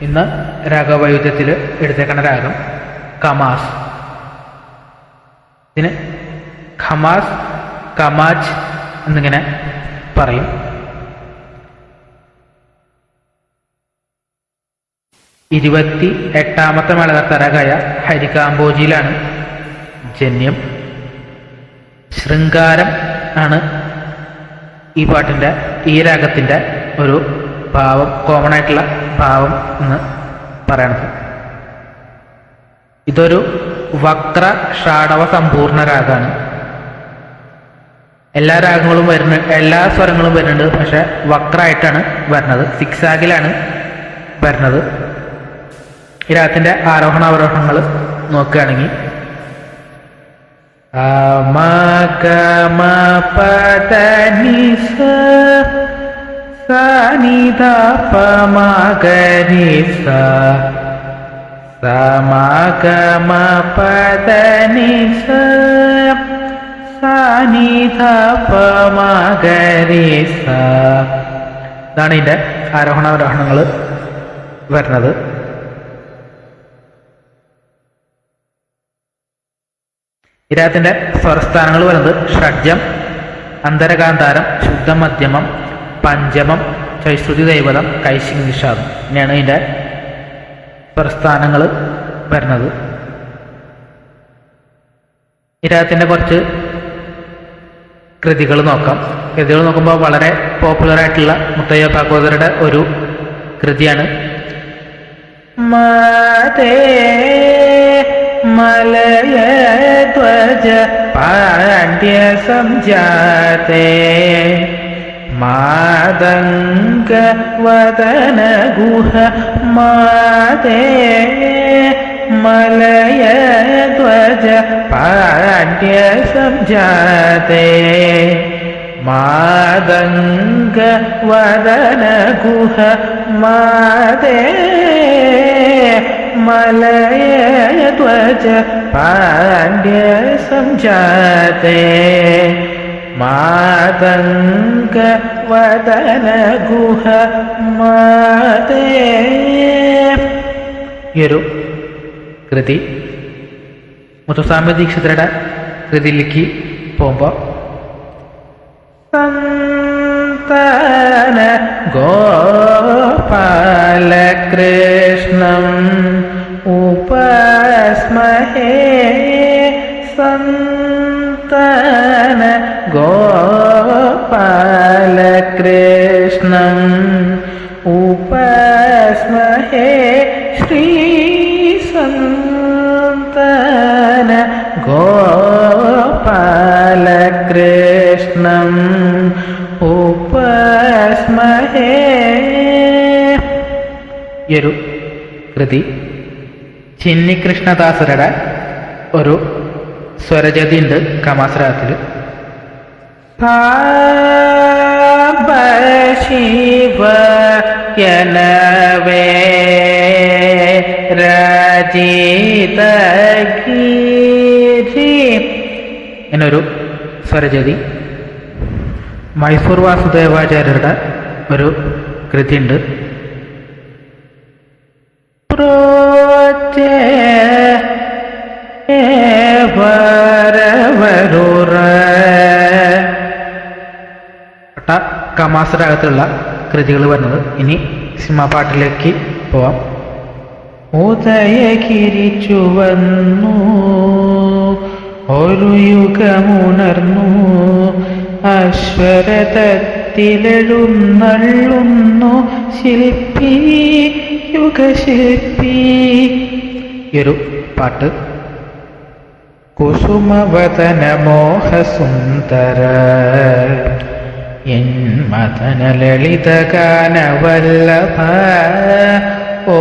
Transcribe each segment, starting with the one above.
ഇന്ന് രാഗവൈവിധ്യത്തിൽ എടുത്തേക്കുന്ന രാഗം കമാസ്. ഇതിന് ഖമാസ്, കമാജ് എന്നിങ്ങനെ പറയും. ഇരുപത്തി എട്ടാമത്തെ മേളകർത്താരാഗായ ഹരികാംബോജിയിലാണ് ജന്യം. ശൃംഗാരം ആണ് ഈ പാട്ടിൻ്റെ, ഈ രാഗത്തിൻ്റെ ഒരു ഭാവം, കോമൺ ആയിട്ടുള്ള ഭാവം എന്ന് പറയണത്. ഇതൊരു വക്ര ഷാഡവ സമ്പൂർണ്ണ രാഗമാണ്. എല്ലാ രാഗങ്ങളും എല്ലാ സ്വരങ്ങളും വരുന്നുണ്ട്, പക്ഷെ വക്രമായിട്ടാണ് വരുന്നത്, സിക്സാഗിലാണ് വരുന്നത്. ഈ രാഗത്തിന്റെ ആരോഹണ അവരോഹണങ്ങൾ നോക്കുകയാണെങ്കിൽ ഇതാണ് ഇതിന്റെ ആരോഹണ അവരോഹണങ്ങൾ വരുന്നത്. ഈ രാഗത്തിന്റെ സ്വരസ്ഥാനങ്ങൾ വരുന്നത് ഷഡ്ജം, അന്തരകാന്താരം, ശുദ്ധ മധ്യമം, പഞ്ചമം, ചൈശ്രുതി ദൈവതം, കൈശിക് നിഷാദം. ഇങ്ങനെയാണ് ഇതിന്റെ സ്വരസ്ഥാനങ്ങൾ വരുന്നത്. ഈ രാഗത്തിന്റെ കുറച്ച് കൃതികൾ നോക്കാം. കൃതികൾ നോക്കുമ്പോൾ വളരെ പോപ്പുലർ ആയിട്ടുള്ള മുത്തയ്യ ഭാഗവതരുടെ ഒരു കൃതിയാണ് മലയധ്വജ പാണ്ഡ്യ സംജാതേ മാതംഗ വദന ഗുഹ മാതേ മലയധ്വജ പാണ്ഡ്യ സംജാതേ മാതംഗ വദന ഗുഹ മാതേ മലയധ്വജ പാണ്ഡ്യ സംജാതേ മാതംഗ വദന ഗുഹ മാതേ. ഈ ഒരു കൃതി മുത്തുസ്വാമി ദീക്ഷിതരുടെ കൃതിയിലേക്ക് പോകുമ്പോൾ സന്താന ഗോപാലകൃഷ്ണം ഉപാസ്മഹേ സന്താന ഗോപാലകൃഷ്ണം ഉപാസ്മഹേ ശ്രീ സന്താന ഗോപാലകൃഷ്ണം ഉപാസ്മഹേ. ഈ ഒരു കൃതി ചിന്നികൃഷ്ണദാസരുടെ ഒരു സ്വരജതി ഉണ്ട് കമാസ് ശിവ യനവേ രാജിതഗിരി എന്നൊരു സ്വരജതി. മൈസൂർ വാസുദേവാചാര്യരുടെ ഒരു കൃതി ഉണ്ട് കമാസ് രാഗത്തിലുള്ള കൃതികൾ വരുന്നത്. ഇനി സിനിമാ പാട്ടിലേക്ക് പോവാം. ഉദയഗിരി ചുവന്നു ഒരു യുഗമുണർന്നു അശ്വരഥത്തിലെഴുന്നള്ളുന്നു ശില്പി യുഗശില്പി. ഈ ഒരു പാട്ട് കുസുമവദന മോഹസുന്ദര എൻ മദന ലളിത ഗാനവല്ലഭ ഓ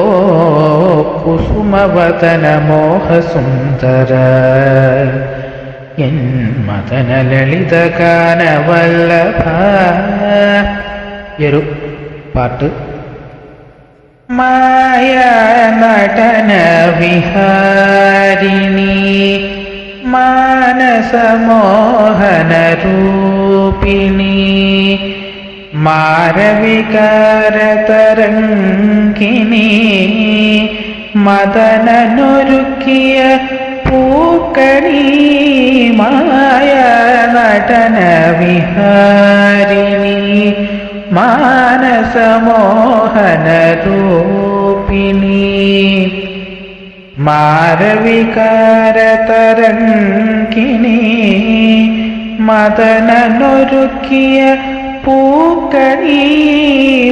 കുസുമവദന മോഹസുന്ദര എൻ മദന ലളിത ഗാനവല്ലഭ. ഈ ഒരു പാട്ട് മായ നടന വിഹാരിണി മാനസമോഹന രൂപിണി മാരവികാര തരംഗ മദനനൊരുക്കിയ പൂക്കണി മായ നടന വിഹാരിണി മാനസമോഹന രൂപിണി മാരവികാര തരംഗിണി മദനനൊരുക്കിയ പൂക്കണി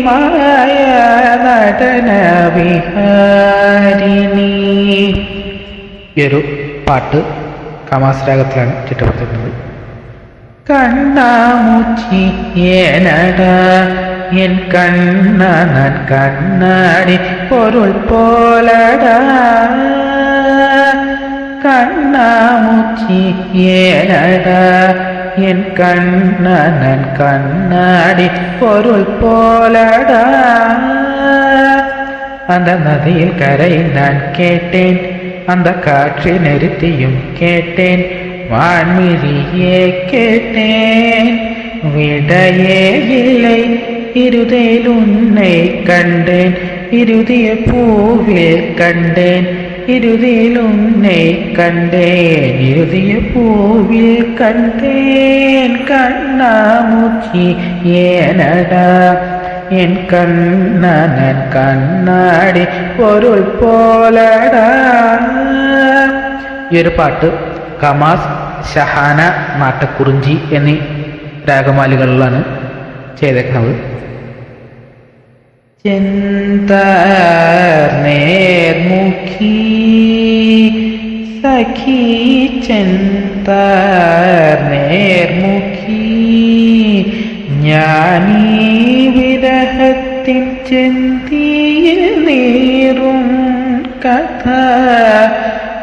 മായ നടന വിഹാരിണി. ഈ ഒരു പാട്ട് കമാസ് രാഗത്തിലാണ് ചിട്ടപ്പെടുത്തുന്നത്. കണ്ണാമുച്ചി ഏനടാ എൻ കണ്ണ നൻ കണ്ണാടി പൊരുൾ പോലടാ കണ്ണാമുച്ചി ഏനടാ എൻ കണ്ണ നൻ കണ്ണാടി പൊരുൾ പോലടാ அந்த நதியில் கரையில் நான் கேட்டேன் அந்த காற்றை நிறுத்தியும் கேட்டேன் வான்மிழியே கேட்டேன் விடையே இல்லை இருதையில் உன்னை கண்டேன் இறுதிய பூவில் கண்டேன் இறுதியில் உன்னை கண்டேன் இறுதிய பூவில் கண்டேன் கண்ணாமூச்சி ஏனடா என் கண்ணன் കണ്ണാടി പൊരുൾ പോലടാ. ഈ ഒരു പാട്ട് കമാസ്, ഷഹാന, നാട്ടക്കുറിഞ്ചി എന്നീ രാഗമാലികളിലാണ് ചെയ്തേക്കുന്നത്. ചെന്തേർമുഖി സഖി ചെന്തേർമുഖി ഞാനീ വിരഹത്തിൻ ചെന്തിയിൽ നീറും കഥ.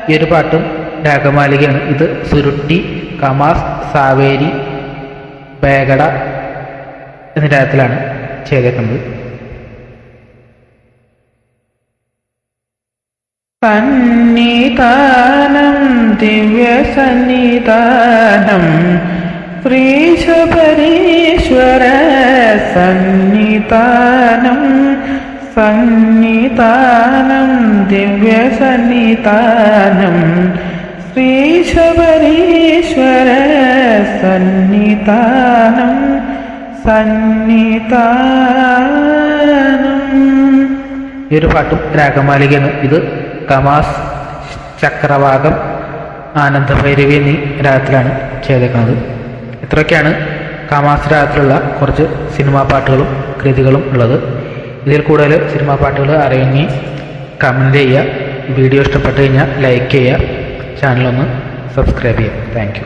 ഈ ഒരു പാട്ടും രാഗമാലികയാണ്. ഇത് സുരുട്ടി, കമാസ്, സാവേരി, ബേഗട എന്നീ രാഗത്തിലാണ് ചെയ്തേക്കുന്നത്. സന്നിധാനം ദിവ്യ സന്നിധാനം ശ്രീശബരീശ്വര സന്നിധാനം സന്നിധാനം ദിവ്യ സന്നിധാനം ശ്രീശബരീശ്വര സന്നിധാനം സന്നിധാനം. ഈ ഒരു പാട്ടും രാഗമാലികയാണ്. ഇത് കമാസ്, ചക്രവാകം, ആനന്ദഭൈരവി എന്നീ രാഗത്തിലാണ് ചെയ്തേക്കുന്നത്. ഇത്രയൊക്കെയാണ് കമാസ് രാഗത്തിലുള്ള കുറച്ച് സിനിമാ പാട്ടുകളും കൃതികളും ഉള്ളത്. ഇതിൽ കൂടുതൽ സിനിമാ പാട്ടുകൾ അറിയുമെങ്കിൽ കമൻറ്റ് ചെയ്യുക. വീഡിയോ ഇഷ്ടപ്പെട്ട് കഴിഞ്ഞാൽ ലൈക്ക് ചെയ്യുക. ചാനലൊന്ന് സബ്സ്ക്രൈബ് ചെയ്യുക. Thank you.